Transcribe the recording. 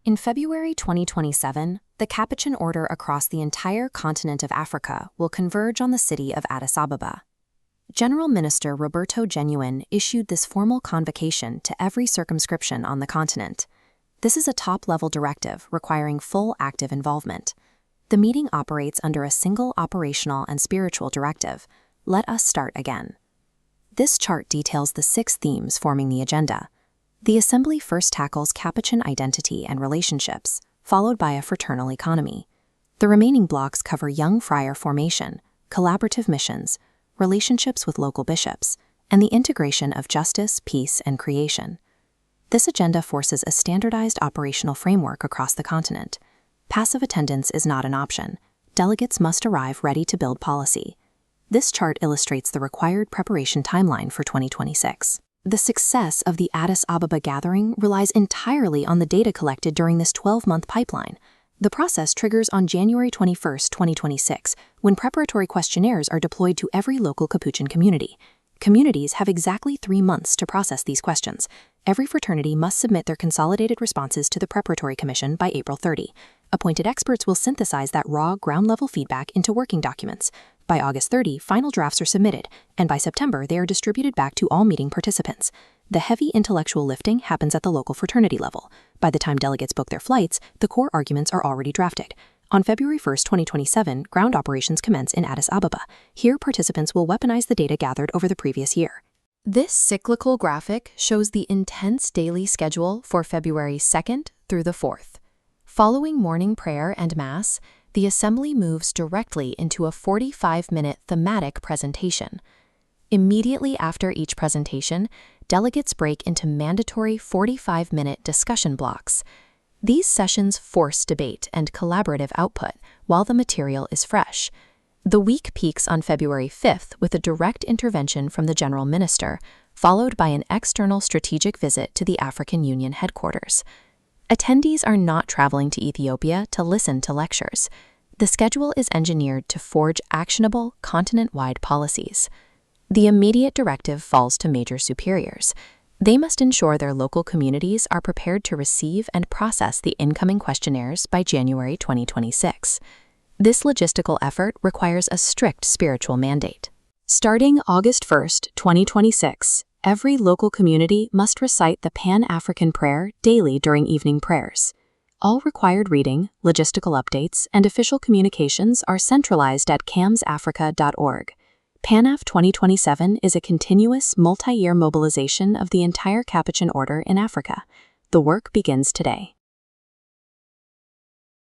In February 2027, the Capuchin Order across the entire continent of Africa will converge on the city of Addis Ababa. General Minister Roberto Genuine issued this formal convocation to every circumscription on the continent. This is a top-level directive requiring full active involvement. The meeting operates under a single operational and spiritual directive: let us start again. This chart details the 6 themes forming the agenda. The Assembly first tackles Capuchin identity and relationships, followed by a fraternal economy. The remaining blocks cover young friar formation, collaborative missions, relationships with local bishops, and the integration of justice, peace, and creation. This agenda forces a standardized operational framework across the continent. Passive attendance is not an option. Delegates must arrive ready to build policy. This chart illustrates the required preparation timeline for 2026. The success of the Addis Ababa gathering relies entirely on the data collected during this 12-month pipeline. The process triggers on January 21, 2026, when preparatory questionnaires are deployed to every local Capuchin community. Communities have exactly 3 months to process these questions. Every fraternity must submit their consolidated responses to the Preparatory Commission by April 30. Appointed experts will synthesize that raw, ground-level feedback into working documents. By August 30, final drafts are submitted, and by September, they are distributed back to all meeting participants. The heavy intellectual lifting happens at the local fraternity level. By the time delegates book their flights, the core arguments are already drafted. On February 1, 2027, ground operations commence in Addis Ababa. Here, participants will weaponize the data gathered over the previous year. This cyclical graphic shows the intense daily schedule for February 2nd through the 4th. Following morning prayer and Mass, the Assembly moves directly into a 45-minute thematic presentation. Immediately after each presentation, delegates break into mandatory 45-minute discussion blocks. These sessions force debate and collaborative output while the material is fresh. The week peaks on February 5th with a direct intervention from the General Minister, followed by an external strategic visit to the African Union headquarters. Attendees are not traveling to Ethiopia to listen to lectures. The schedule is engineered to forge actionable, continent-wide policies. The immediate directive falls to major superiors. They must ensure their local communities are prepared to receive and process the incoming questionnaires by January 2026. This logistical effort requires a strict spiritual mandate. Starting August 1, 2026, every local community must recite the Pan-African prayer daily during evening prayers. All required reading, logistical updates, and official communications are centralized at camsafrica.org. Panaf 2027 is a continuous, multi-year mobilization of the entire Capuchin Order in Africa. The work begins today.